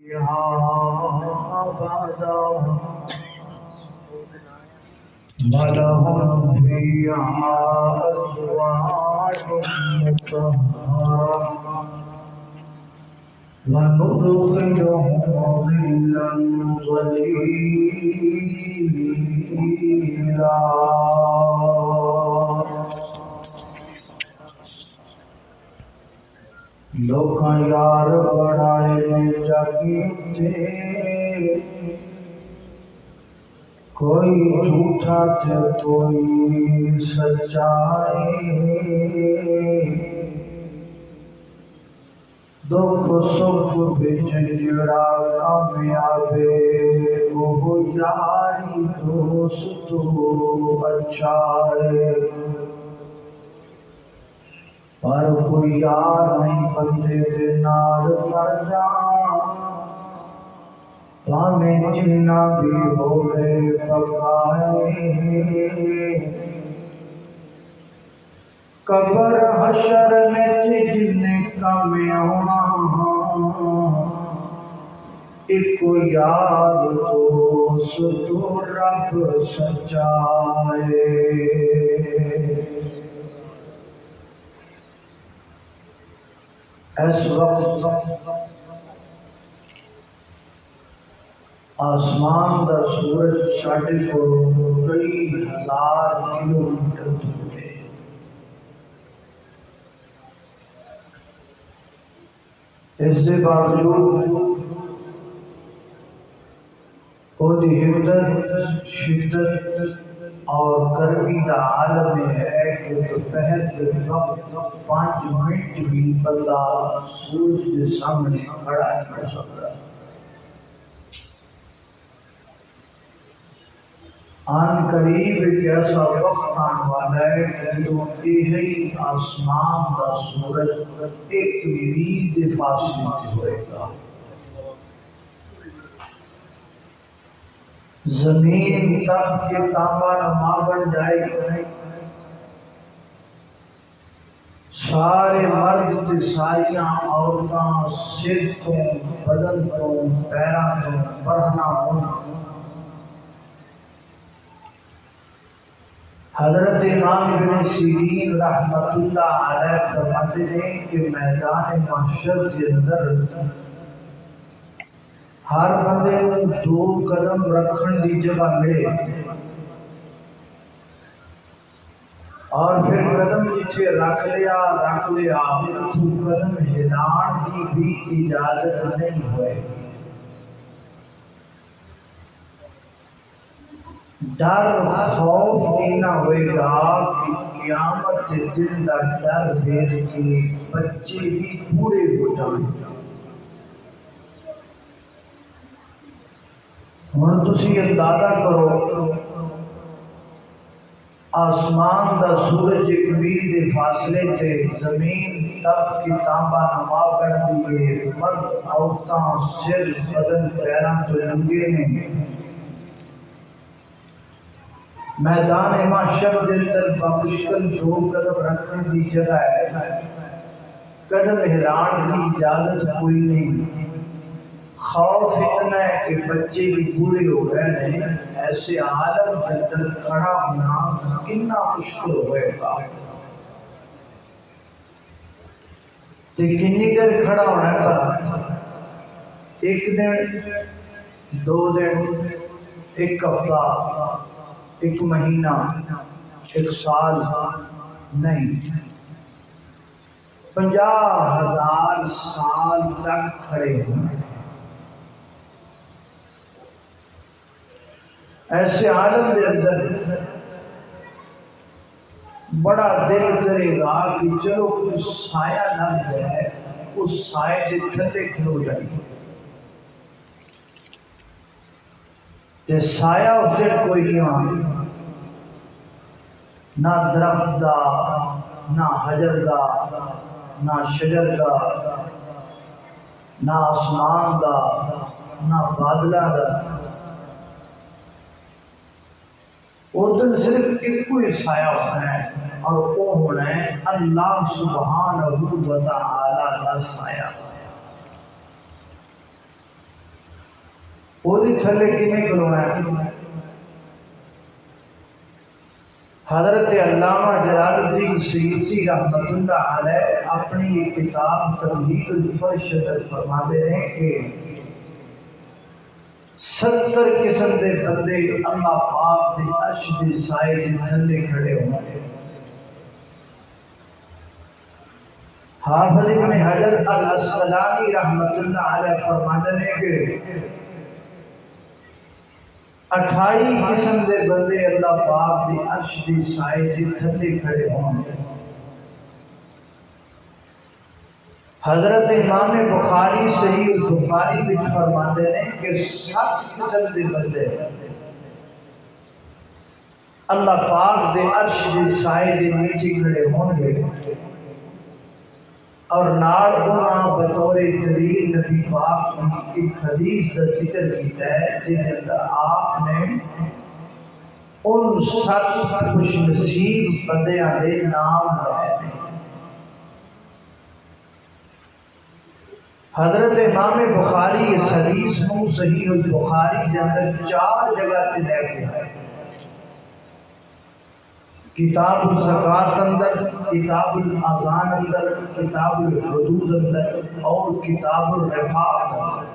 أبدا ولهم فيها أزواج مطهرة وندخلهم ظلا ظليلا. لوکاں یار بڑائے نے جگیتے کوئی جھوٹا تے کوئی سچائی، دکھ سکھ بچ جڑا کامیابے وہ یاری دوست اچھا ہے. پر کوئی یار نہیں بندے دے نال مر جان پاویں جنہ بھی ہوے پکائے. قبر حشر وچ جن کم آنا ایک یار دوست رب سچائے. اس وقت آسمان دا سورج ساڈے کو کئی ہزار کلومیٹر دور ہے. اس دے باوجود وہ دی حدت شدت اور گرمی کا عالم ہے کہ دوپہر کے وقت 5 منٹ بھی بندہ سورج کے سامنے کھڑا نہیں ہو سکتا. آن قریب ایک ایسا وقت آنے والا ہے کہ جدوں یہی آسمان کا سورج 1 میل کے فاصلے سے ہوئے گا. زمین تب کے تانبا نما بن جائے گی. سارے مرد تے ساریاں عورتاں سر تو بدن تو پیراں تو برہنہ ہون. حضرت امام ابن سیرین رحمت اللہ علیہ فرماتے ہیں کہ میدان محشر کے اندر ہر بندے کو 2 قدم رکھن دی جگہ ملے اور پھر قدم جتھے رکھ لیا تو قدم ہلان دی بھی اجازت نہیں ہوئے گی. ڈر خوف دینا ہوئے گا کہ قیامت کے دن کا ڈر دیکھ کے بچے بھی پورے ہو جائیں. ہن تسی اندازہ کرو آسمان دا سورج 1 میل دے فاصلے تے زمین تب کی تانبا نما بن دیئے. مرد عورتاں سر بدن پیراں تو ننگے نے. میدان محشر دے اندر بمشکل 2 قدم رکھن دی جگہ ہے. قدم ہلان دی اجازت کوئی نہیں. خوف اتنا ہے کہ بچے بھی بوڑھے ہو گئے ہیں. ایسے عالم کے اندر کھڑا ہونا کتنا مشکل ہوئے گا. تو کتنی دیر کھڑا ہونا ہے بھلا؟ 1 دن 2 دن 1 ہفتہ 1 مہینہ 1 سال نہیں، 50,000 سال تک کھڑے ہونا ہے. ایسے عالم کے اندر بڑا دل کرے گا کہ چلو کوئی سایہ لگ جائے، اس سائے کے تھلے کھلو جائے. تے سایہ اس دن کوئی نہیں ہونا، نہ درخت دا، نہ حجر دا، نہ شجر دا، نہ آسمان دا، نہ بادلہ دا. وہ دن صرف 1 ہی سایہ ہونا ہے اور وہ ہونا ہے اللہ سبحانہ و تعالی کا سایہ. وہ تھلے کنے کرونا ہے؟ حضرت علامہ جلال الدین سیوطی رحمۃ اللہ علیہ اپنی یہ کتاب تمہید الفرش فرماتے ہیں کہ 70 قسم دے بندے اللہ پاک دے عرش دے سائے دے تھلے کھڑے ہوں گے۔ حافظ ابن حجر الاسقلانی رحمۃ اللہ علیہ فرماتے ہیں کہ 28 قسم دے بندے اللہ پاک دے عرش دے سائے دے تھلے کھڑے ہوں گے۔ حضرت امام بخاری صحیح البخاری وچ فرماتے ہیں کہ 7 قسم دے بندے اللہ پاک دے عرش دے سائے دے نیچے کھڑے ہوں گے، اور نال انہاں بطور دلیل نبی پاک کی ایک حدیث کا ذکر کیتا ہے جس اندر آپ نے ان 7 خوش نصیب بندیاں دے نام لائے ہیں۔ حضرت امام بخاری اس حدیث کو صحیح البخاری کے اندر 4 جگہ تے لے کے آئے، کتاب الزکات اندر، کتاب الاذان اندر، کتاب الحدود اندر اور کتاب الرقاق اندر۔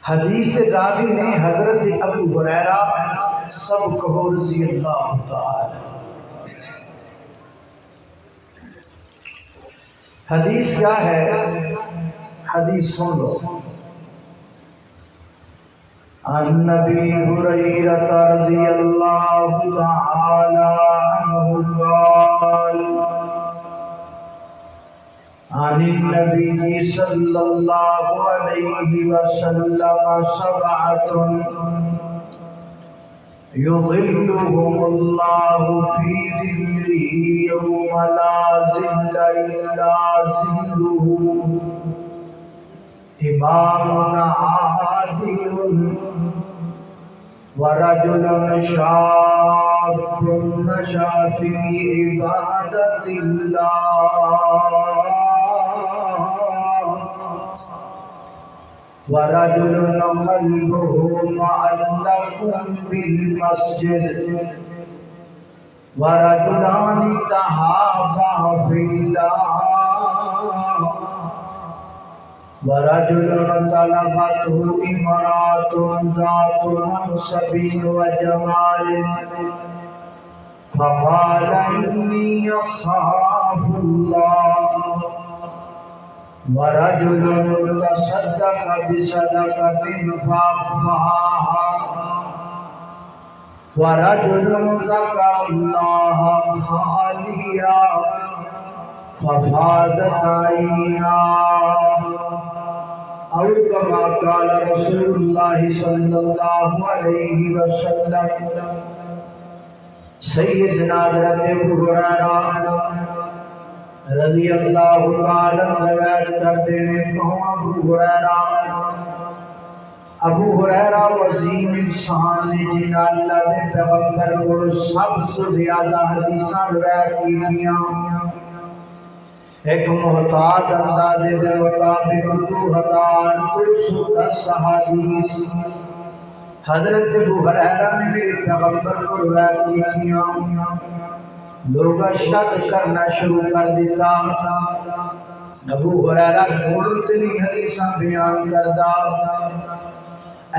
حدیث راوی نے حضرت ابو ہریرہ سب کہو رضی اللہ تعالی۔ حدیث کیا ہے؟ حدیث سن لو۔ عن نبی ہریرہ رضی اللہ تعالی عنہ قال عن النبی صلی اللہ علیہ وسلم 7 يظلهم الله في ظله يوم لا ظل إلا ظله إمام عادل ورجل شاب نشأ في عبادة الله ورجل قلبه معلق بالمسجد ورجلان تحابا في الله ورجل طلبته امرأة ذات منصب وجمال فقال إني أخاف الله ورجل تصدق بصدقة فأخفاها ورجل ذكر الله خاليا ففاضت عيناه أو كما قال رسول الله صلى الله عليه وسلم۔ سیدنا حضرت ابو ہریرہ رضی اللہ تعالی روایت کرتے ہیں، کہوں ابو ہریرہ عظیم انسان نے جنہاں اللہ دے پیغمبر کو سب سے زیادہ حدیثاں روایت کیتیاں، ایک محتاط اندازے دے مطابق 2210 حدیث حضرت ابو ہریرہ نے میرے پیغمبر کو روایت کیتیاں۔ لوگ شک کرنا شروع کر دیتا، ابو ہریرہ کولوں تے نہیں حدیثاں بیان کردا،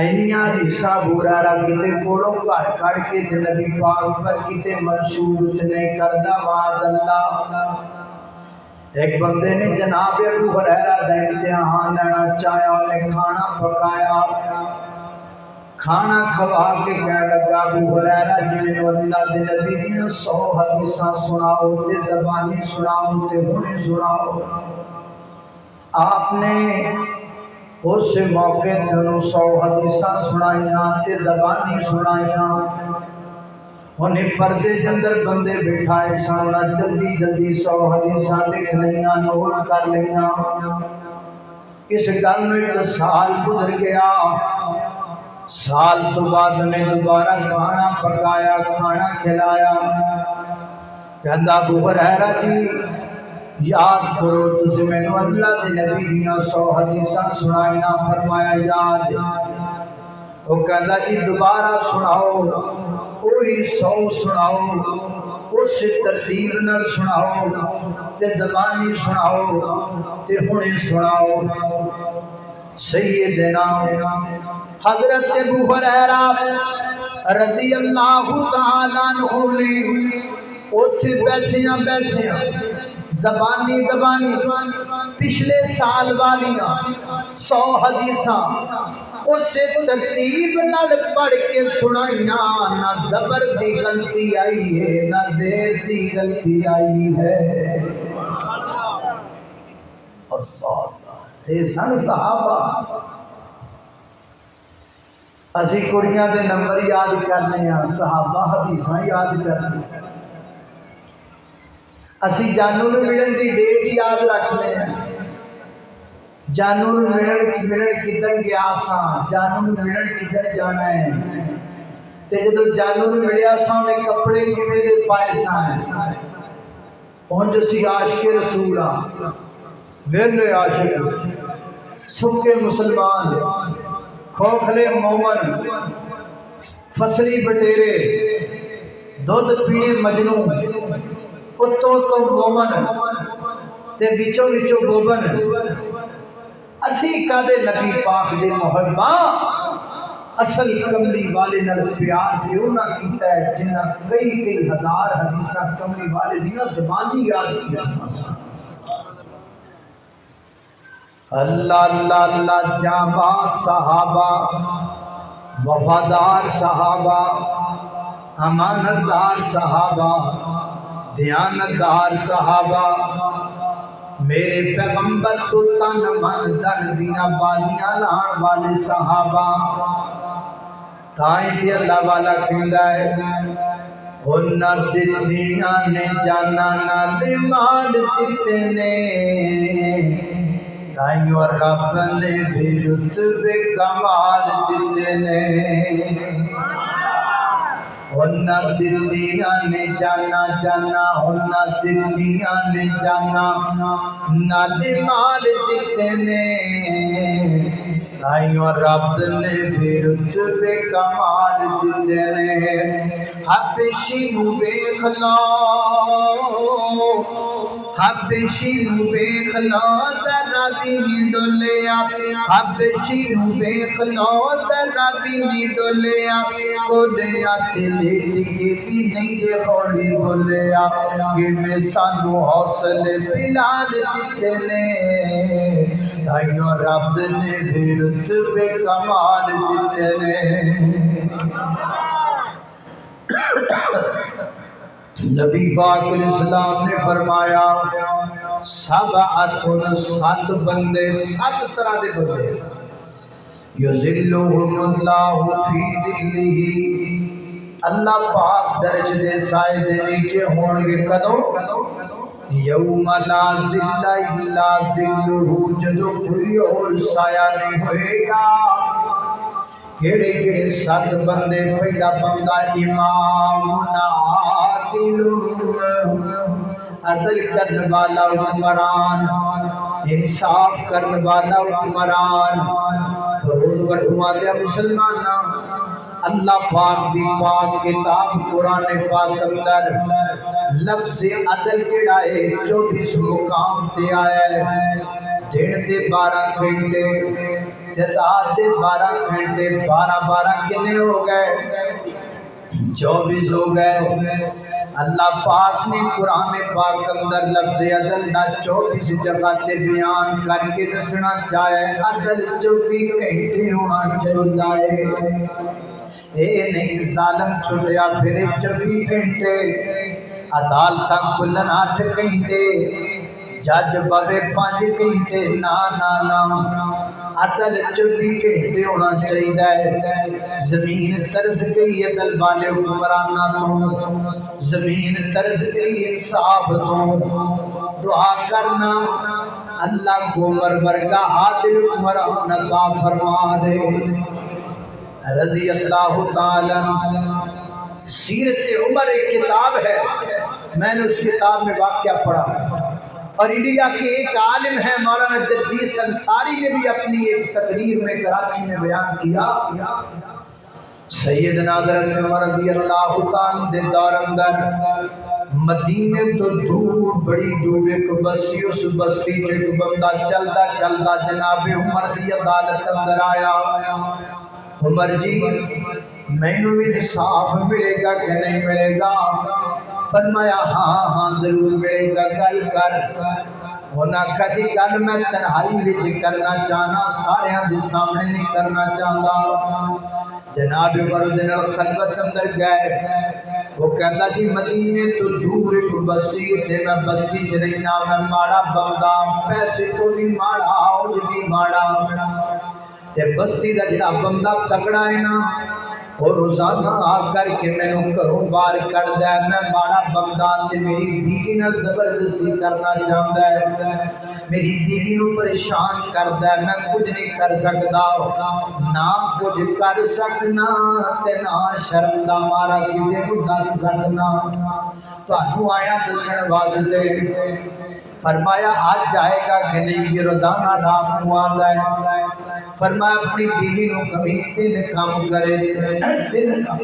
اینیاں حدیثاں ابو ہریرہ کتے کولوں کڑ کے تے نبی پاک پر کتے منسوب تے نہیں کردا، معاذ اللہ۔ ایک بندے نے جناب ابو ہریرہ دا امتحان لینا چاہیا، انہیں کھانا پکایا، کھانا کھوا کے کہنے لگا ابو ہریرہ جی میں اللہ دے نبی دیاں 100 حدیثاں سناؤ تے زبانی سناؤ تے ہونے سناؤ۔ آپ نے اس موقع تے 100 حدیثاں سنائیاں تے زبانی سنائیاں۔ انہیں پردے جندر بندے بٹھائے سننا جلدی جلدی 100 حدیثاں لکھ لیاں، نوٹ کر لیاں۔ اس گل میں 1 سال گزر گیا، سال تو بعد انہیں دوبارہ کھانا پکایا، کھانا کھلایا۔ کہندا ابو ہریرہ جی یاد کرو تسی مینوں اللہ دے نبی دیاں 100 حدیثاں سنائیاں، فرمایا یاد وہ کہندا جی دوبارہ سناؤ، وہی 100 سناؤ، اس ترتیب نال سناؤ تے زبانی سناؤ تے ہنے سناؤ۔ سیدنا حضرت ابو ہریرہ رضی اللہ تعالیٰ عنہ نے اوتھے بیٹھیاں زبانی پچھلے سال والیاں 100 حدیثاں اس ترتیب نال پڑھ کے سنائیاں، نہ زبر دی غلطی آئی ہے نہ زیر دی غلطی آئی ہے۔ اللہ اے سن صحابہ، اسی کڑیاں دے نمبر یاد کرنے ہیں، صحابہ حدیثاں یاد کرنے ہیں، اسی جانو نو ملن دی ڈیٹ یاد رکھنے ہیں، جانو نو ملن کدن گیا ساں، جانو نو ملن کدن جانا ہے، تے جدو جانو نو ملیا ساں نے کپڑے کیویں دے پائے ساں، پہنچ سی عاشق رسول ویلے عاشق سکے مسلمان کھوکھلے مومن فصلی بٹیرے دودھ پینے مجنو اتو تو مومن تے وچوں بوبن، اسی کدے نبی پاک دے محباں اصل کملی والے نال پیار کیوں نہ کیتا ہے جنہ کئی ہزار حدیثاں کملی والے دیاں زبانی یاد کیا۔ اللہ اللہ اللہ جانباز صحابہ، وفادار صحابہ، امانتدار صحابہ، دیانتدار صحابہ، میرے پیغمبر تو تن من دن دیاں بالیاں لان والے صحابہ، تائیں تے اللہ والا کہندا ہے انہاں دتیاں نے جانا نال مال دتے نے، تائیوں رب نے بھی رتبے کمال دیتے نے، انہاں دتیاں نے جانا انہاں دتیاں نے جانا نال مال دیتے نے، تائیوں رب نے بھی رتبے کمال دیتے نے۔ حبشی نو ویکھ لو، حبشی نو ویکھ لو ذرا بھی نہیں ڈولیا، حبشی نو ویکھ لو ذرا بھی نہیں ڈولیا، بولیا تے لیٹ کے بھی نہیں جے خوڑی بولیا، کہ میں سانو حوصلے بلال دیتے نے، تائیوں رب نے بھی رتبے کمال دیتے نے۔ نبی پاک علیہ السلام نے فرمایا سبعۃ 7 بندے، 7 طرح دے بندے، یذلہم اللہ فی ذلہ، اللہ پاک درج دے سائے دے نیچے ہون گے کدوں؟ یوم لا ذل الا ذلہ، جدو کوئی اور سایہ نہیں ہوئے گا۔ کیڑے 7 بندے؟ پہلا بندہ امام عادل، عدل کرنے والا حکمران، انصاف کرنے والا حکمران، فروض وٹھواں دیا مسلمانہ، اللہ پاک دی پاک کتاب قرآن پاک اندر لفظ عدل جڑا ہے 24 مقام تے آیا ہے، دن دے 12 گھنٹے تے رات دے 12 گھنٹے، 12 کنے ہو گئے؟ 24 ہو گئے۔ اللہ پاک نے قرآن پاک اندر لفظ عدل دا 24 جگہ تے بیان کر کے دسنا چاہے عدل 24 گھنٹے ہونا چاہیے، اے نہیں ظالم چھٹیا پھرے 24 گھنٹے، عدالتاں کھلن 8 گھنٹے، جج بوے 5 گھنٹے، نا نا نا، عدل 24 گھنٹے ہونا چاہیے۔ زمین ترس گئی عدل والے حکمرانہ تو، زمین ترس گئی انصاف تو، دعا کرنا اللہ کو عمر ورگا عادل حکمران عطا فرما دے رضی اللہ تعالیٰ۔ سیرت عمر ایک کتاب ہے، میں نے اس کتاب میں واقعہ پڑھا اور انڈیا کے ایک عالم ہیں مولانا جگجیت انصاری نے بھی اپنی ایک تقریر میں کراچی میں بیان کیا، سیدنا حضرت عمر رضی اللہ تعالیٰ دے دور اندر مدینے تو دور بڑی دور ایک بستی، اس بستی جو ایک بندہ چلدا چلدا جناب عمر دی عدالت اندر آیا، عمر جی مینوں بھی انصاف ملے گا کہ نہیں ملے گا؟ فرمایا ہاں ہاں ضرور ملے گا، گل کر۔ ہونا کہا جی گل میں تنہائی وچ کرنا چاہنا، ساریاں دے سامنے نہیں کرنا چاہتا۔ جناب عمر دے نال خلوت اندر گئے، وہ کہندا جی مدینے تو دور ایک بستی تے میں بستی چ رہنا، میں ماڑا بندہ، پیسے تو بھی ماڑا اونج بھی ماڑا، تے بستی دا جڑا بندہ تگڑا ہے نا اور روزانہ آ کر کے میں نو گھروں باہر کردہ ہے، میں ماڑا بندہ تے میری بیوی نال زبردستی کرنا چاہتا ہے، میری بیوی نو پریشان کردہ ہے، میں کچھ نہیں کر سکتا، نہ کچھ کر سکنا تے نہ شرم دا مارا کسی کو دس سکنا، تانوں آیا دسن واسطے۔ فرمایا آج جائے گا کہ نہیں؟ یہ روزانہ رات کو آتا ہے۔ فرمایا اپنی بیوی نو کبھی 3 کام کرے، 3 کام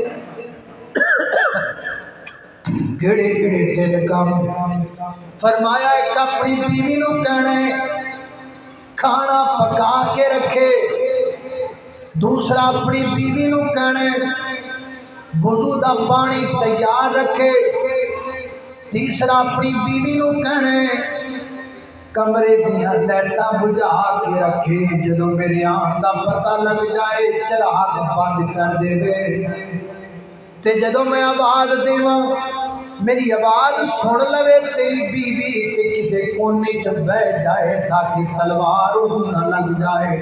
کیڑے کیڑے 3 کام؟ فرمایا ایک اپنی بیوی نو کہنے کھانا پکا کے رکھے، دوسرا اپنی بیوی نو کہنے وضو دا پانی تیار رکھے، تیسرا اپنی بیوی نو کہنے کمرے دیاں لائٹاں بجھا کے رکھے، جدوں میرے آن دا پتہ لگ جائے چراغ بند کر دے گے، تے جدوں میں آواز دیواں میری آواز سن لوے تیری بیوی تے کسے کونے چ بیٹھ جائے تاکہ تلوار نہ لگ جائے۔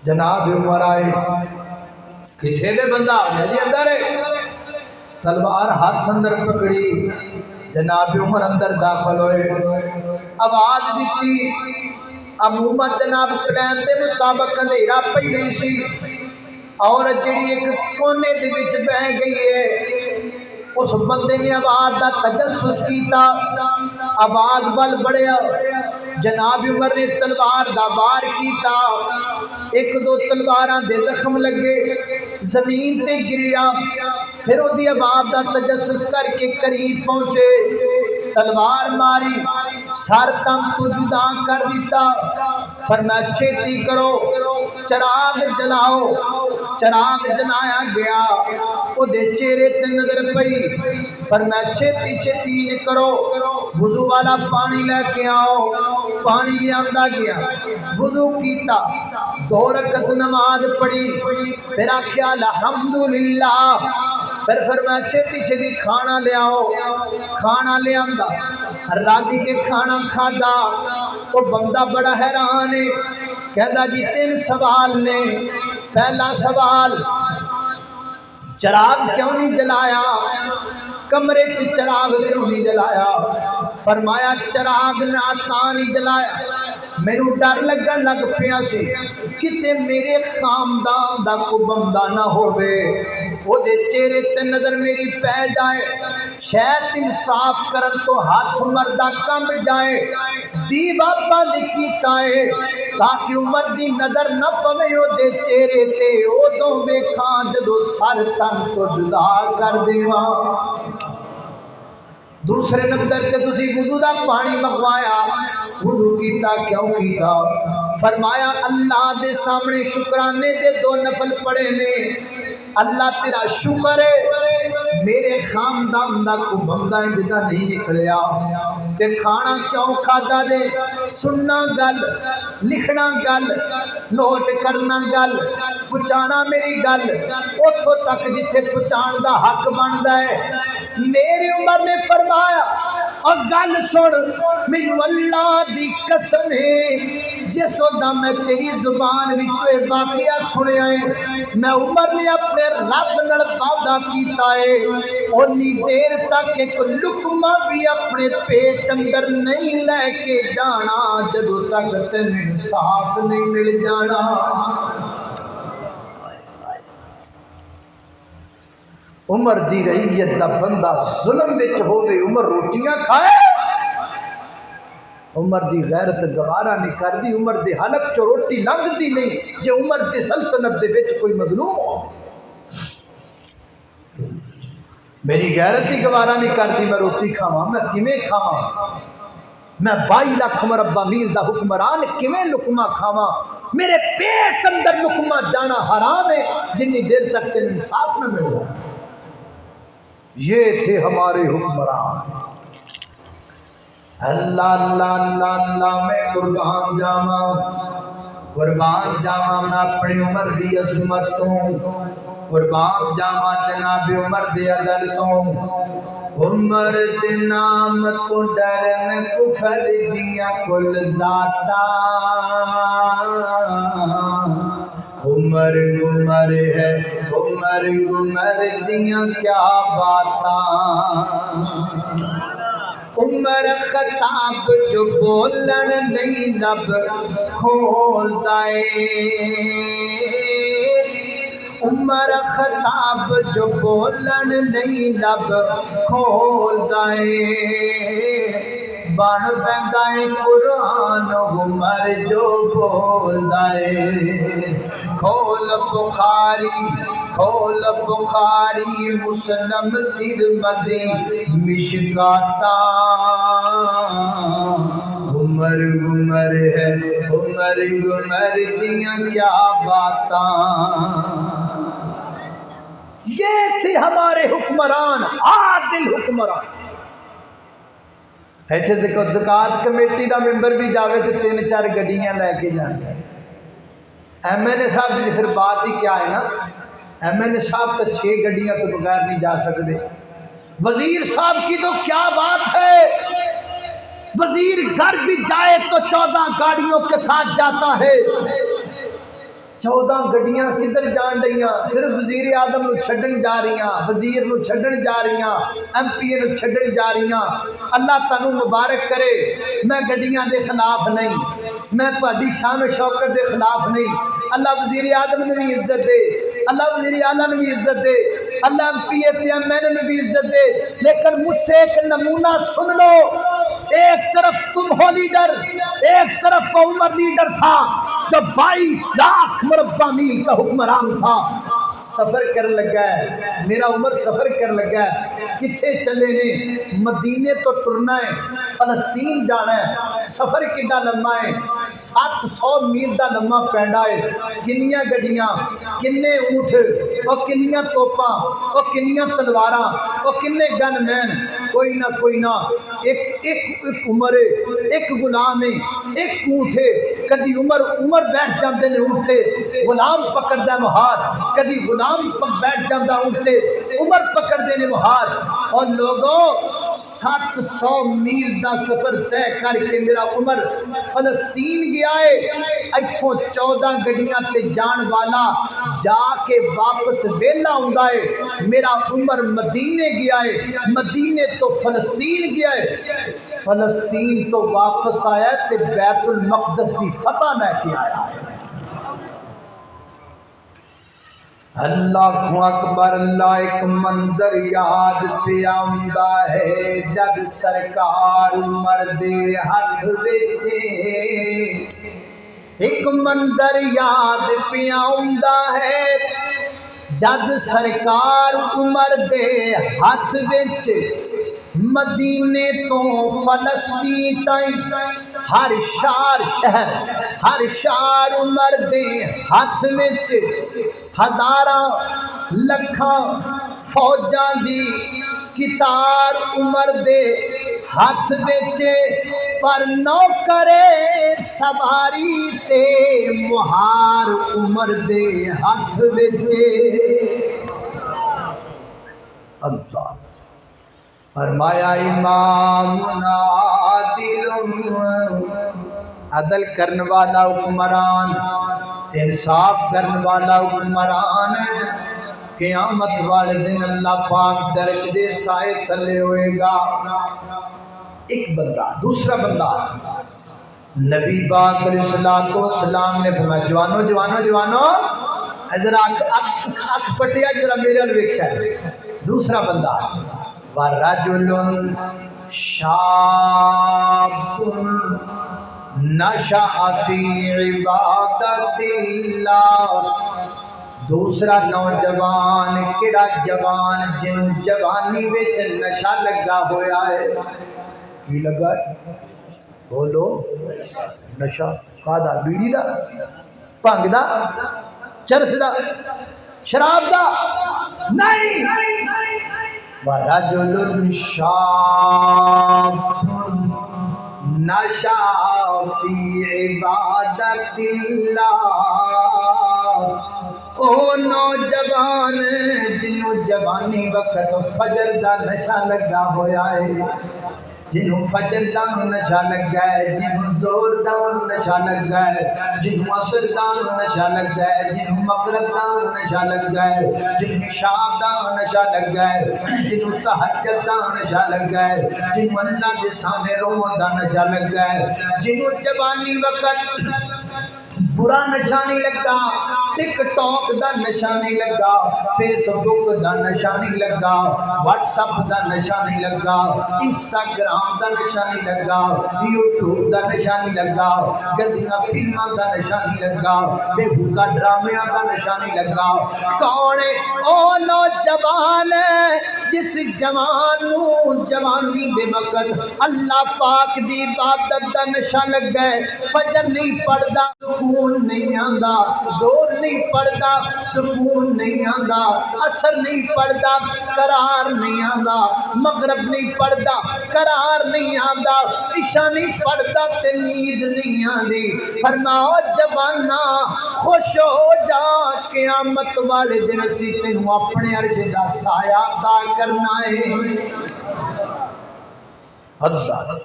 جناب عمر آئے، کتھے دے بندہ آگیا جی اندر ہے، تلوار ہاتھ اندر پکڑی، جناب عمر اندر داخل ہوئے، آواز دیتی، عموماً جناب پلان دے مطابق اندھیرا پہلے سی، عورت جڑی ایک کونے دے وچ بہ گئی ہے، اس بندے نے آواز دا تجسس کیتا، آواز بل بڑھیا، جناب عمر نے تلوار دا وار کیتا، 1-2 تلواراں دے زخم لگے، زمین تے گریا، پھر وہ دی آواز دا تجسس کر کے قریب پہنچے، تلوار ماری، سر تن تو جدا کر دیتا، فرمایا چھیتی کرو، چراغ جلاؤ، چراغ جلایا گیا، وہ دے چہرے تے نظر پئی، فرمایا چھیتی چھیتی کرو، وضو والا پانی لے کے آؤ، پانی لے آندا گیا، وضو کیتا، 2 رکعت نماز پڑھی، پھر آکھیا الحمدللہ، پھر فرمایا چھیتی چھیتی کھانا لے آؤ، کھانا لے آندا، راتی کے کھانا کھادا، وہ بندہ بڑا حیران ہے، کہندا جی 3 سوال نے، پہلا سوال چراغ کیوں نہیں جلایا، کمرے چ چراغ کیوں نہیں جلایا؟ فرمایا چراغ نہ تا نہیں جلایا، مینوں ڈر لگن لگ پیا سی کتے میرے خاندان دا کو بندہ نہ ہووے، وہ دے چہرے تے نظر میری پہ جائے، شاید انصاف کرن تو ہاتھ عمر دا کم جائے، دیوا بند کیتا ہے تاکہ عمر دی نظر نہ پوے او دے چہرے تے، ادوں ویکھاں جدوں سر تن تو جدا کر دیواں۔ دوسرے نمبر تے تسی وضو دا پانی منگوایا، وضو کیتا کیوں کیتا؟ فرمایا اللہ دے سامنے شکرانے دے 2 نفل پڑے نے، اللہ تیرا شکر ہے میرے خاندان دا کو بندہ جدا نہیں نکلیا، تے کھانا کیوں کھادا دے، سننا گل، لکھنا گل، نوٹ کرنا گل، پہنچانا میری گل اتھوں تک جتھے پہنچان دا حق بندا ہے۔ میری عمر نے فرمایا اور گل سن، مینوں اللہ دی قسم ہے جس وقت میں تیری زبان وچوں یہ واقعہ سنیا ہے، میں عمر نے اپنے رب نال وعدہ کیتا ہے اونی دیر تک ایک لقمہ بھی اپنے پیٹ اندر نہیں لے کے جانا جدوں تک تینوں انصاف نہیں مل جانا۔ عمر دی رعیت دا بندہ ظلم وچ ہووے، عمر روٹیاں کھائے عمر دی غیرت گوارا نہیں کردی، عمر دے حلق چو روٹی لنگتی نہیں جے عمر دی سلطنت دے وچ کوئی مظلوم ہو۔ میری غیرت ہی گوارا نہیں کردی میں روٹی کھاواں، میں کیویں کھاواں؟ میں 22 لاکھ مربع میل دا حکمران کیویں لقمہ کھاواں؟ میرے پیٹ اندر لقمہ جانا حرام ہے جنی دیر تک تیرے انصاف نہ ملے۔ یہ تھے ہمارے حکمران۔ اللہ اللہ اللہ اللہ، میں قربان جاواں میں اپنی عمر دی عظمت تو، قربان جاواں جناب عمر دے عدل تو۔ عمر دے نام تو ڈرن کفر دیاں کل ذاتاں، عمر گمر ہے عمر گمر دیاں کیا باتاں۔ عمر خطاب جو بولن نہیں لب کھولدا اے، عمر خطاب جو بولن نہیں لب کھولدا اے، بن پیندا اے قرآن عمر جو بولدا اے۔ کھول بخاری مسلم ترمذی مشکاتاں، عمر گمر ہے عمر گمر دیاں کیا باتاں۔ یہ تھے ہمارے حکمران، عادل حکمران۔ ایتھے زکوٰۃ کمیٹی دا ممبر بھی جاوے تو 3-4 گڈیاں لے کے جاندے۔ ایم این اے صاحب کی پھر بات ہی کیا ہے نا، ایم این اے صاحب تو 6 گڈیاں تو بغیر نہیں جا سکتے۔ وزیر صاحب کی تو کیا بات ہے، وزیر گھر بھی جائے تو 14 گاڑیوں کے ساتھ جاتا ہے۔ 14 گڈیاں کدھر جان رہیاں؟ صرف وزیر اعظم نو چھڈن جا رہیاں، وزیر نو چھڈن جا رہیاں، ایم پی اے نو چھڈن جا رہیاں۔ اللہ تانوں مبارک کرے۔ میں گڈیاں دے خلاف نہیں، میں تہاڈی شان و شوکت دے خلاف نہیں۔ اللہ وزیر اعظم نے بھی عزت دے، اللہ وزیر اعلیٰ نے بھی عزت دے، اللہ ایم پی اے تے ایم این اے نے بھی عزت دے، لیکن مجھ سے ایک نمونہ سن لو۔ ایک طرف تم ہو لیڈر، ایک طرف وہ عمر لیڈر تھا جو 22 لاکھ مربع میل کا حکمران تھا۔ سفر کر لگا ہے، میرا عمر سفر کر لگا ہے، کتھے چلے نے؟ مدینے تو ٹرنا ہے، فلسطین جانا ہے۔ سفر کڈا لمبا ہے، 700 میل دا لمبا پینڈا ہے۔ کنیاں گڈیاں، کنے اونٹ، اور کنیاں توپاں، اور کنیاں تلواراں، اور کنے گن مین، کوئی نہ ایک عمر ہے، ایک غلام ہے، ایک اونٹ ہے۔ کدی عمر بیٹھ جاندے نے اونٹ تے، غلام پکڑدا مہار، کدی غلام بیٹھ جاندہ اونٹ تے، عمر پکڑدے نے مہار۔ اور لوگوں 700 میل دا سفر طے کر کے میرا عمر فلسطین گیا ہے۔ ایتھوں 14 گڈیاں تے جان والا جا کے واپس ویلا ہوندا ہے۔ میرا عمر مدینے گیا ہے، مدینے تو فلسطین گیا ہے، فلسطین تو واپس آیا تے بیت المقدس کی فتح لے کے آیا ہے۔ اللہ اکبر، اللہ ایک منظر یاد پہ آمدا ہے جد سرکار عمر دے ہاتھ وچ، ایک منظر یاد پہ آمدا ہے جد سرکار عمر دے ہاتھ وچ، مدینے تو فلسطین تائیں ہر شہر ہر شہر عمر دے ہاتھ وچ، ہزاراں لکھاں فوجاں دی کتار عمر دے ہاتھ وچ، پر نوکرے سواری تے مہار عمر دے ہاتھ وچ۔ اللہ فرمایا امامنا عادل، عدل کرنے والا حکمران، انصاف کرنے والا حکمران، قیامت والے دن اللہ پاک درش دے سائے تھلے ہوئے گا۔ ایک بندہ، دوسرا بندہ، نبی پاک علیہ السلام نے فرمایا جوانو ادھر اکھ پٹیا ذرا میرے ال ویکھیا۔ دوسرا بندہ، وَرَجُلٌ شاب نشأ فی عبادت اللہ. دوسرا نوجوان کیڑا جوان جنوں جوانی وچ نشہ لگا ہویا ہے. کی لگا ہے؟ بولو. نشہ کادا؟ بیڑی دا، بھنگ دا، چرس دا، شراب دا؟ نہیں. وَرَجُلٌ شَابٌ نَشَأَ فِي عِبَادَتِ اللَّهِ. او نوجوان جنوں جوانی وقت فجر دا نشہ لگا ہویا ہے، جنوں فجر دا نشہ لگا ہے، جنوں زور دا نشہ لگا ہے، جنوں عصر دا نشہ لگا ہے، جنوں مغرب دا نشہ لگا ہے، جنوں عشاء دا نشہ لگا ہے، جنوں تہجد دا نشہ لگا ہے، جنوں اللہ دے سامنے رون دا نشہ لگا ہے، جنوں جوانی وقت برا نشہ نہیں لگا، ٹک ٹاک دا نشہ نہیں لگا، فیس بک دا نشہ نہیں لگا، واٹس اپ دا نشہ نہیں لگا، انسٹاگرام دا نشہ نہیں لگا، یوٹیوب دا نشہ نہیں لگا، گندیاں فلماں دا نشہ نہیں لگا، بےہودہ ڈرامیاں دا نشہ نہیں لگا. کون ہے او نوجوان جس جوان نو جوانی دے وقت اللہ پاک دی عبادت دا نشہ لگا ہے، فجر نہیں پڑھدا سکون نہیں آندا، زور نہیں پڑھدا سکون نہیں آندا، عصر نہیں پڑھدا قرار نہیں آندا، مغرب نہیں پڑھدا قرار نہیں آندا، عشاء نہیں پڑھدا تے نیند نہیں آندی. فرماؤ جوانا خوش ہو جا، قیامت والے دن اسی تینوں اپنے عرش دا سایہ عطا کرنا ہے. اللہ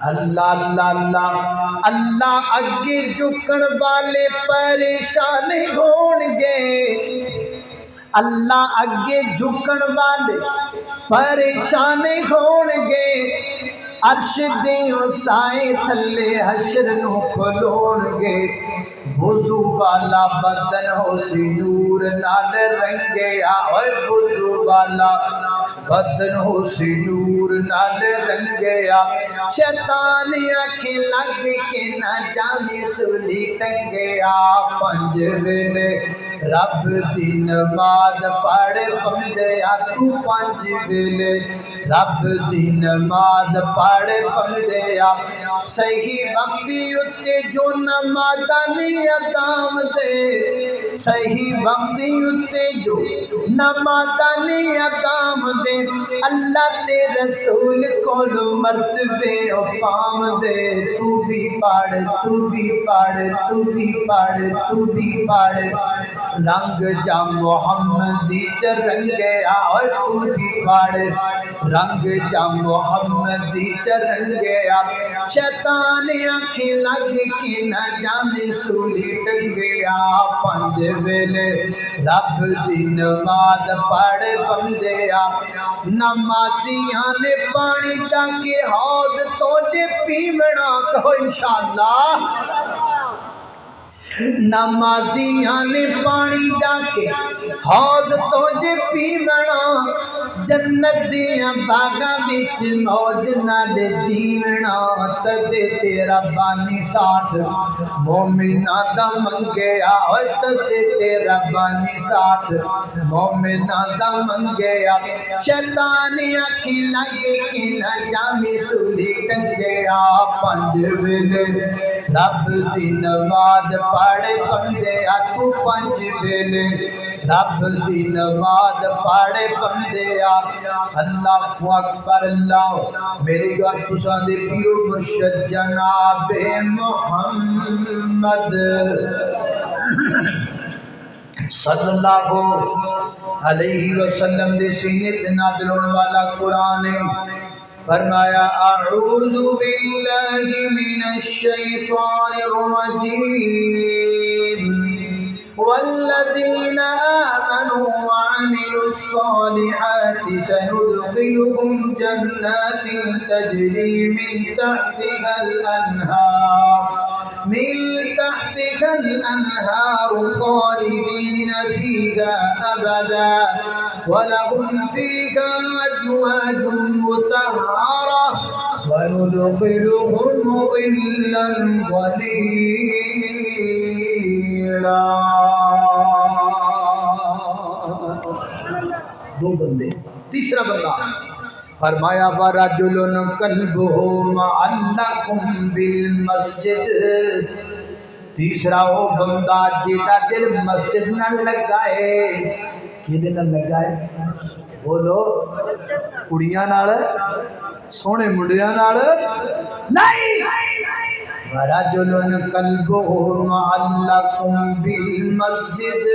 اللہ اللہ اللہ اللہ اگے جھکن والے پریشان ہون گے، اللہ اگے جھکن والے پریشان ہون گے، عرش دیوں سائے تھلے حشر نو کھلون گے. وضو والا بدن ہو سی نور نال رنگیا، وضو والا بدن ہو سی نور نال رنگیا، شیطان آنکھیں لگ کے نہ جانے سولی ٹنگیا. پنج ویلے رب دی نماز پڑھ بندیا، تو پنج ویلے رب دی نماز پڑھ بندیا، صحیح وقتی اتے جو نمازاں نہیں ادام دے، صحیح وقتی اتے جو نمازاں نہیں ادام دے، اللہ تے رسول کولو مرتبے او پام دے. تو بھی پڑھ تو بھی پڑھ تو بھی پڑھ تو بھی پڑھ، رنگ جا محمدی چ رنگیا، اور تو بھی پڑھ رنگ جا محمدی چ رنگیا، شیطان آنکھیں لگ کے نہ جانے سولی ٹنگیا. پنج ویلے رب دی نماز پڑھ بندیا، نمازیاں نے پانی جا کے حوض تو جے پیمنا، کہو انشاءاللہ. نمازیاں نے پانی جا کے حوض تو جے پیمنا، جنت دیاں باغاں وچ موج نال جیونا. تدے تیرا بانی ساتھ مومناں دا منگیا، تدے تیرا بانی ساتھ مومناں دا منگیا، شیطان آنکھیں لگ کے نہ جامی سولی ٹنگیا. پنج ویلے رب دی نماز پڑھ بندیا، تو پنج ویلے رب دی نماز پڑھ بندیا. اللہ اکبر. اللہ میری گل تساں دے پیر و مرشد جناب محمد صلی اللہ علیہ وسلم دے سینے تے نازل ہونے والا قرآن ہے. فرمایا اعوذ باللہ من الشیطان الرجیم، والذین آمنوا وعملوا الصالحات سندخلهم جنات تجری من تحتها الانہار، من تحت تحتها الأنهار خالدين فيها أبدا ولهم فيها أزواج مطهرة وندخلهم ظلا ظليلا. دو بندے. تیسرا بندہ فرمایا وَرَجُلٌ قَلْبُهُ مُعَلَّقٌ بِالْمَسْجِدِ. تیسرا وہ بندہ جیتا دل مسجد نہ لگائے. کدے نہ لگائے؟ بولو کڑیاں نال سونے منڈیاں نال نہیں. وَرَجُلٌ قَلْبُهُ مُعَلَّقٌ بِالْمَسْجِدِ.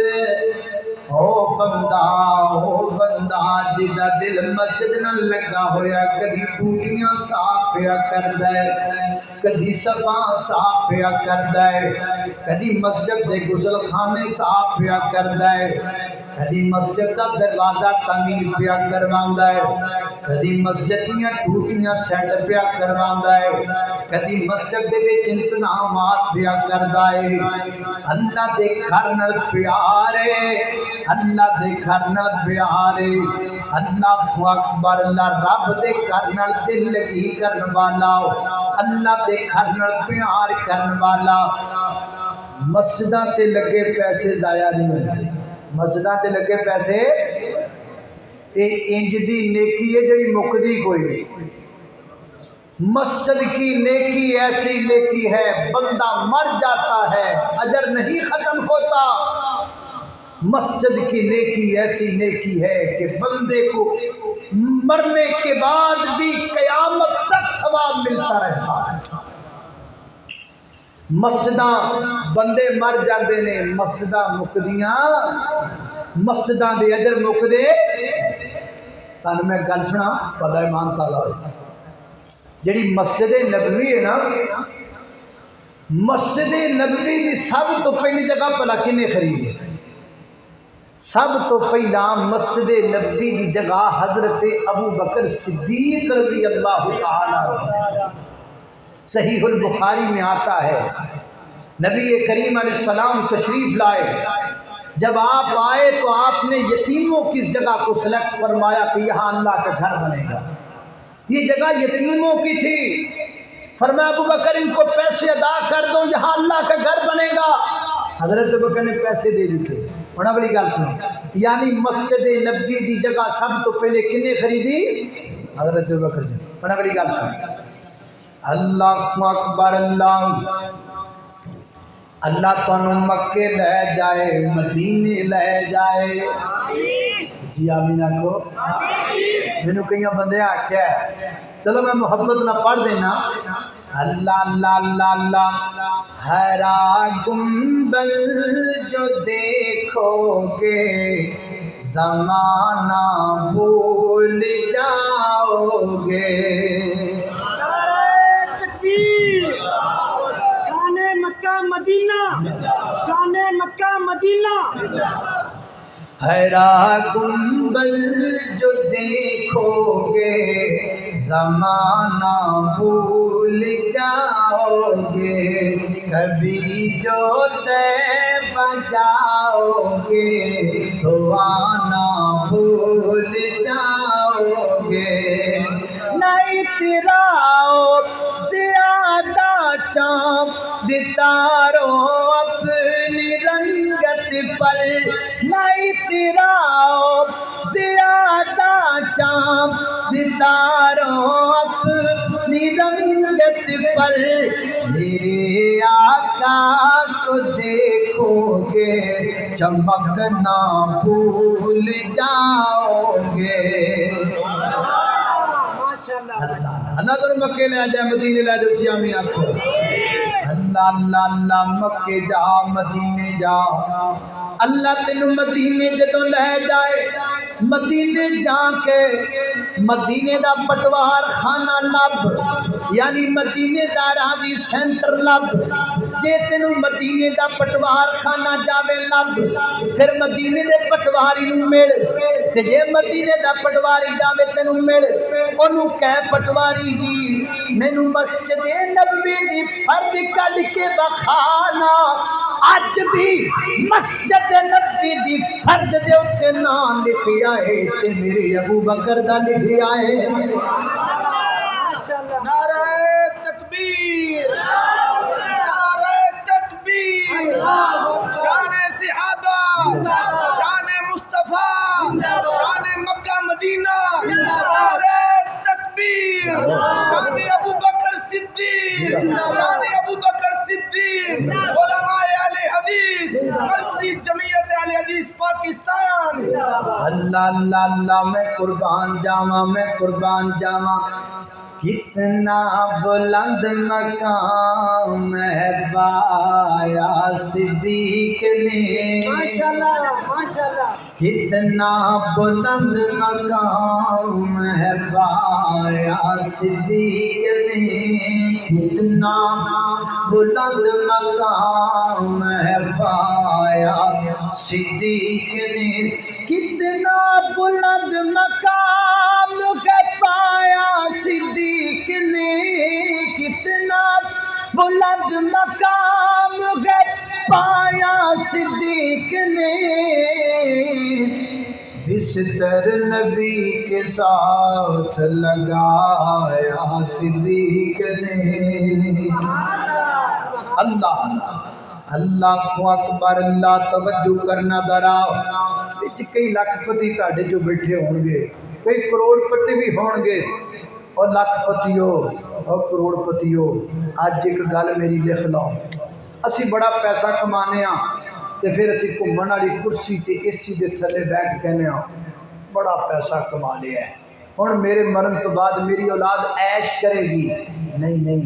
او بندہ جدا دل مسجد نہ لگا ہویا کدی ٹوٹیاں صاف پیا کردا ہے کدی صفاں صاف پیا کردا ہے کدی مسجد دے غسل خانے صاف پیا کردا ہے کدی مسجد دا دروازہ تعمیر پیا کرواندا ہے کدی مسجد دیاں ٹوٹیاں سیٹ پیا کرواندا ہے کدی مسجد دے وچ انتظامات پیا کردا ہے. اللہ دے گھر نال پیار ہے اللہ دے گھر نال پیار ہے. اللہ اکبر. اللہ رب دے گھر نال دل لگی کرن والا اللہ دے گھر نال پیار کرن والا. مسجداں تے لگے پیسے ضائع نہیں ہوندے. مسجداں تے لگے پیسے اے انج دی نیکی ہے جڑی مکدی کوئی نہیں. مسجد کی نیکی ایسی نیکی ہے بندہ مر جاتا ہے اجر نہیں ختم ہوتا. مسجد کی نیکی ایسی نیکی ہے کہ بندے کو مرنے کے بعد بھی قیامت تک ثواب ملتا رہتا ہے. مسجداں بندے مر جاندے نے مسجداں مکدیاں مسجداں دے اجر مکدے. تانوں میں گل سنا تہاڈا ایمان تازہ ہوئے. جڑی مسجد نبوی ہے نا مسجد نبوی دی سب تو پہلی جگہ بھلا کنے خریدی؟ سب تو پہلا مسجد نبوی دی جگہ حضرت ابو بکر صدیق رضی اللہ تعالی. صحیح البخاری میں آتا ہے نبی کریم علیہ السلام تشریف لائے. جب آپ آئے تو آپ نے یتیموں کی جگہ کو سلیکٹ فرمایا کہ یہاں اللہ کا گھر بنے گا. یہ جگہ یتیموں کی تھی. فرمایا ابو بکر ان کو پیسے ادا کر دو یہاں اللہ کا گھر بنے گا. حضرت ابو بکر نے پیسے دے دیتے. بڑا بڑی گل سنو. یعنی مسجد نبوی دی جگہ سب تو پہلے کنے خریدی؟ حضرت ابو بکر سے. بڑا بڑی گل سنو. اللہ اکبر. اللہ تانوں مکے لے جائے مدینے لے جائے. جی آمین آکھو. مینوں کئی بندے آکھیا ہے چلو میں محبت نہ پڑھ دینا. اللہ اللہ اللہ اللہ. ہرا گنبد جو دیکھو گے زمانہ بھول جاؤ گے. شان مکہ مدینہ شان مکہ مدینہ. ہرا گنبد جو دیکھو گے زمانہ بھول جاؤ گے. کبھی جو طیبہ جاؤ گے تو آنا بھول جاؤ گے. نہیں تیرا زیادہ چاند تارو اپنی رنگت پر. نہیں تیرا زیادہ چاند تارو اپنی رنگت پر. میرے آقا کو دیکھو گے چمکنا بھول جاؤ گے. اللہ تو مکے لے جائے مدینے لے جاؤ. جی آمین آکھو. اللہ اللہ اللہ. مکے جا مدینے جا. اللہ تینوں مدینے جدوں لے جائے مدینے جا کے مدینے دا پٹوار خانہ لب، یعنی مدینے دا راضی سینٹر لب، جے تینوں مدینے دا پٹوار خانہ جاوے لب، پھر مدینے دے پٹواری نوں مل، تے جے مدینے دا پٹواری جاوے تینوں مل، اونوں کہے پٹواری جی مینوں مسجد نبوی دی فرد کڈ کے بخانا، اج بھی مسجد نبوی دی فرد دے اوتے نام لکھیا ہے تے میرے ابو بکر دا لکھیا ہے۔ نعرہ تکبیر، نعرہ تکبیر، شان صحابہ، شان مصطفیٰ، شان مکہ مدینہ، نعرہ تکبیر، شان ابو بکر صدیق، شان ابو بکر صدیق، علماء اہل حدیث، مرکزی جمعیت اہل حدیث پاکستان۔ اللہ اللہ اللہ، میں قربان جاواں، میں قربان جاواں، کتنا بلند مقام ہے پایا صدیق نے، کتنا بلند مقام ہے پایا صدیق نے، کتنا بلند مقام ہے پایا صدیق نے، کتنا بلند مقام ہے پایا صدیق نے، کتنا بلند مقام ہے پایا صدیق نے، بستر نبی کے ساتھ لگایا صدیق نے۔ اللہ اللہ کو اکبر، اللہ توجہ کرنا ذرا، وچ کئی لاکھ پتی تہاڈے جو بیٹھے ہون گے، کئی کروڑ پتی بھی ہون گے، اور لاکھ پتیو اور کروڑ پتیو، اج ایک گل میری لکھ لو، اسی بڑا پیسہ کمانے ہاں تے پھر اسی گھومن والی کرسی تے اے سی دے تھلے بیٹھ کے کہنے ہاں بڑا پیسہ کما لیا ہے، ہن میرے مرن تو بعد میری اولاد عیش کرے گی، نہیں نہیں،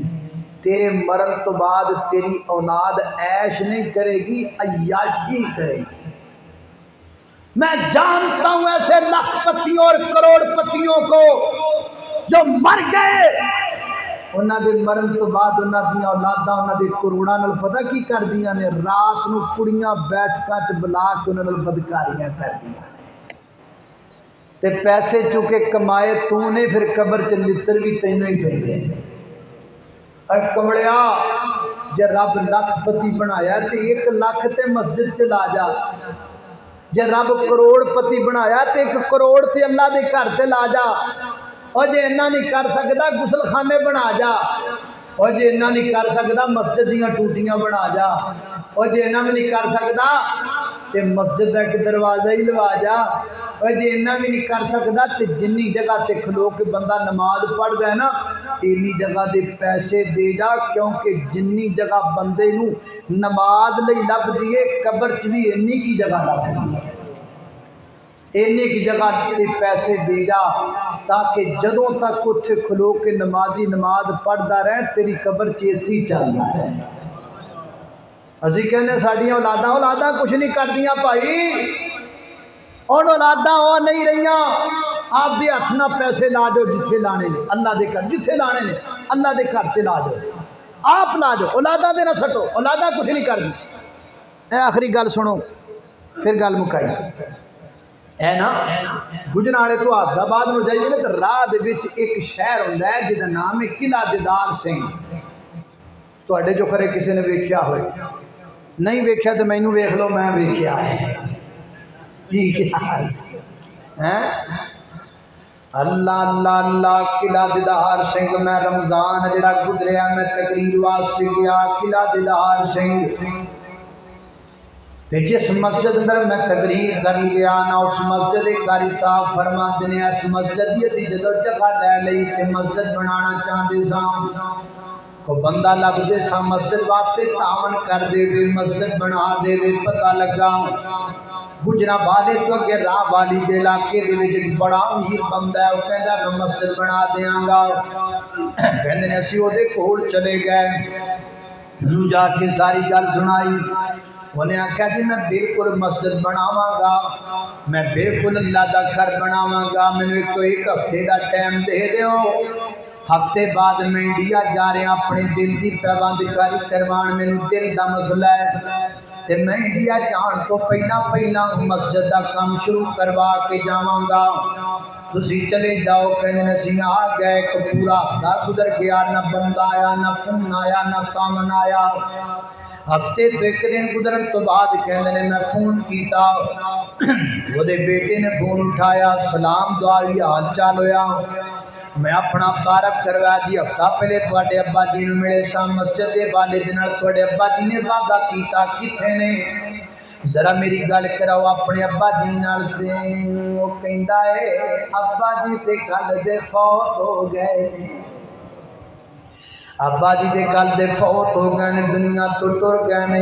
تیرے مرن تو بعد تیری اولاد عیش نہیں کرے گی، عیاشی کرے گی۔ میں جانتا ہوں ایسے لاکھ پتیوں اور کروڑ پتیوں کو جو مر گئے، انہاں دے مرن تو بعد انہاں دیاں اولاداں انہاں دے کروڑاں نال پتہ کی کردیاں نے، رات نو کڑیاں بیٹھکاں چ بلا کے انہاں نال بدکاریاں کردیاں نے، تے پیسے چکے کمائے تو نے، پھر قبر چ لتر بھی تینوں ہی پیندے۔ اے کمڑیا، جے رب لاکھ پتی بنایا تے 1 لاکھ تے مسجد چ لا جا، جے رب کروڑ پتی بنایا تے 1 کروڑ تے اللہ دے گھر تے لا جا، اور جے انہاں نہیں کر سکدا غسل خانے بنا جا، اور جے انہاں نہیں کر سکدا مسجد دیاں ٹوٹیاں بنا جا، اور جے انہاں بھی نہیں کر سکدا تے مسجد دا ایک دروازہ ہی لوا جا، اور جے انہاں بھی نہیں کر سکدا تے جنی جگہ تے کھلو کے بندہ نماز پڑھدا ہے نا اینی جگہ دے پیسے دے جا، کیونکہ جنی جگہ بندے نو نماز لئی لب دیے قبر چ بھی اینی کی جگہ لب دی، اینی کی جگہ تے پیسے دے جا، تاکہ جدوں تک اتھے کھلو کے نمازی نماز پڑھدا رہے تیری قبر چیسی چلدا ہے۔ اسی کہنے ساڈیاں اولاداں کچھ نہیں کردیاں بھائی، اور اولاداں وہ نہیں رہیاں، آپ دے ہاتھ نہ پیسے لا جو جتھے لانے نے، اللہ دے گھر جتھے لانے نے اللہ دے گھر تے لا جو، آپ لا جو، اولاداں دے نہ سٹو، اولاداں کچھ نہیں کردی۔ اے آخری گل سنو پھر گل مکائی ہے نا، گجرالے تو حافظ آباد میں جائیے نا تو راہ دے وچ ایک شہر ہوندا ہے جہدا نام ہے قلعہ دیدار سنگھ، تواڈے جو خرے کسی نے ویکھیا ہوئے، نہیں ویکھیا تو مینوں ویکھ لو، میں ویکھیا ہے، کی خیال ہے؟ اللہ اللہ اللہ، قلعہ دیدار سنگھ، میں رمضان جڑا گزریا میں تقریر واسطے گیا قلعہ دیدار سنگھ، تے جس مسجد اندر میں تقریر کرن گیا نا اس مسجد قاری صاحب فرماندے نے اس مسجد دی اسی جدو جگہ لے لئی تے مسجد بنانا چاہندے ساں، کو بندہ لب دے سا مسجد واسطے تعاون کر دے وے، مسجد بنا دے وے، پتہ لگا گجرا والے تو اگے راہ والی دے علاقے دے وچ ایک بڑا امیر بندہ ہے، وہ کہندا میں مسجد بنا دیاں گا، کہندے نے اسی او دے کول چلے گئے، انہوں جا کے ساری گل سنائی، انہیں آکھا جی میں بالکل مسجد بناواں گا، میں بالکل اللہ دا گھر بناواں گا، مینوں ایک ہفتے دا ٹائم دے دیو۔ ہفتے بعد میں انڈیا جا رہا اپنے دل دی پیوند کاری کروان، مینوں دل دا مسئلہ ہے تے میں انڈیا جان تو پہلا مسجد دا کام شروع کروا کے جاواں گا، تسی چلے جاؤ۔ کہنے اسی آ گئے، ایک پورا ہفتہ گزر گیا، نہ بندہ آیا، نہ فون آیا، نہ تامن آیا۔ ہفتے تو ایک دن گزرن تو بعد کہندے نے میں فون کیتا، وہ دے بیٹے نے فون اٹھایا، سلام دعا ہوئی، حال چال ہویا، میں اپنا تعارف کروایا جی ہفتہ پہلے تواڈے ابا جی نوں ملے سا مسجد دے والد نال، تواڈے ابا جی نے وعدہ کیتا، کتھے نے ذرا میری گل کراؤ اپنے ابا جی نال۔ تے وہ کہندا ہے ابا جی تے کل دے فوت ہو گئے نے، ابا جی دے کل دے فوت ہو گئے نے، دنیا تو ٹر گئے نے۔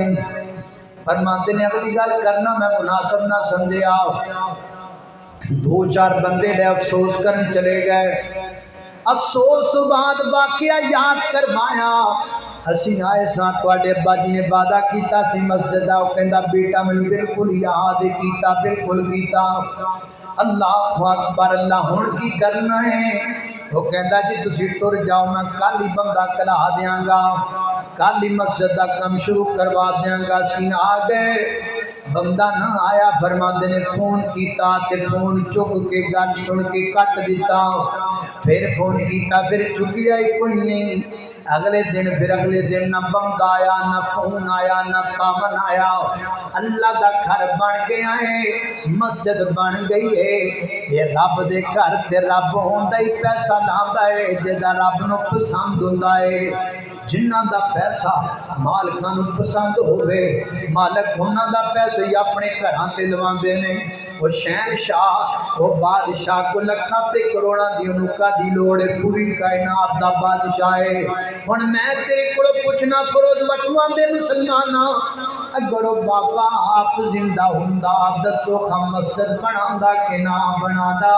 فرماتے نے اگلی گل کرنا میں مناسب نہ سمجھیا، دو چار بندے لے افسوس کرن چلے گئے، افسوس تو بعد واقعہ یاد کروایا، اسی آئے ساں تواڈے ابا جی نے وعدہ کیتا سی مسجد دا، وہ کہندا بیٹا مینوں بالکل یاد کیتا، بالکل کیتا۔ اللہ اکبر، اللہ ہن کی کرنا ہے؟ وہ کہندا جی تسی ٹر جاؤ، میں کل ہی بندہ کلا دیاں گا، کل ہی مسجد دا کام شروع کروا دیاں گا۔ اسی آ گئے، بندہ نہ آیا، فرماندے نے فون کیتا تے فون چک کے گل سن کے کٹ دیتا، پھر فون کیتا پھر چکیا ہی کوئی نہیں۔ اگلے دن نہ بندہ آیا، نہ فون آیا، نہ تامن آیا۔ اللہ دا گھر بن گیا ہے، مسجد بن گئی ہے۔ یہ رب دے گھر تے رب ہوندا ہی پیسہ لاندا ہے، جدا رب نو پسند ہوندا ہے۔ جنہ دا پیسہ مالکاں نو پسند ہوئے، مالک انہاں دا پیسہ ہی اپنے گھراں تے لواندے نے۔ وہ شہنشاہ، وہ بادشاہ کو لکھاں تے کروڑاں دی انوکا دی لوڑ ہے، پوری کائنات دا بادشاہ ہے۔ ہن میں تیرے کولوں پوچھنا فروز وٹواں دے مسلماناں، اگر بابا آپ زندہ ہوندا دسو خام مسجد بناوندا کہ نہ بنادا؟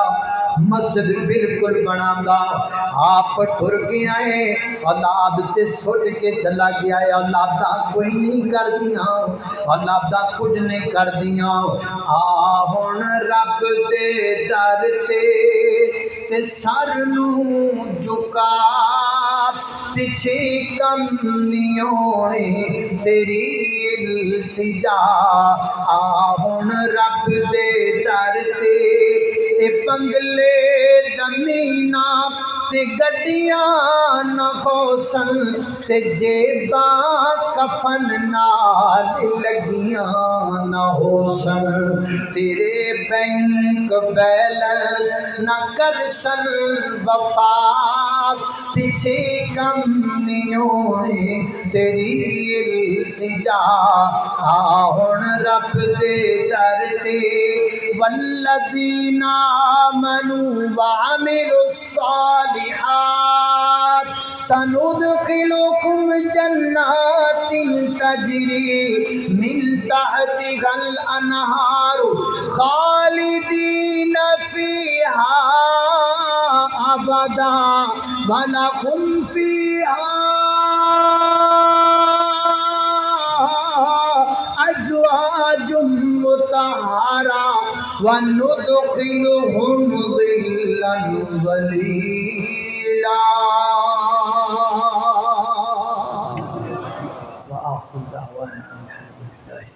مسجد بالکل بناوندا۔ آپ ٹر گیا ہے، اولاد تے سٹ کے چلا گیا ہے، اولاداں کوئی نہیں کر دیاں، اولاداں کچھ نہیں کر دیاں۔ آ ہن رب دے در تے سر نو جھکا، پیچھے کم نہیں ہونی تیری التجا۔ آ ہن رب دے در تے اے بنگلے زمیناں تے گڈیاں نہ خوسن تے جیباں کفن نال لگیاں نہ ہوسن، تیرے بینک بیلنس نہ کرسن وفا، پیچھے کم نہیں ہونی تیری التجا۔ آ ہن رب دے در تے والذین آمنوا وعملوا الصالحات سندخلکم جنات تجری من تحتها الانہار خالدین فیہا ابدا ولکم فیہا ازواج مطہرہ وندخلہم ظلا ظلیلا۔ وآخر دعوانا الحمد للہ۔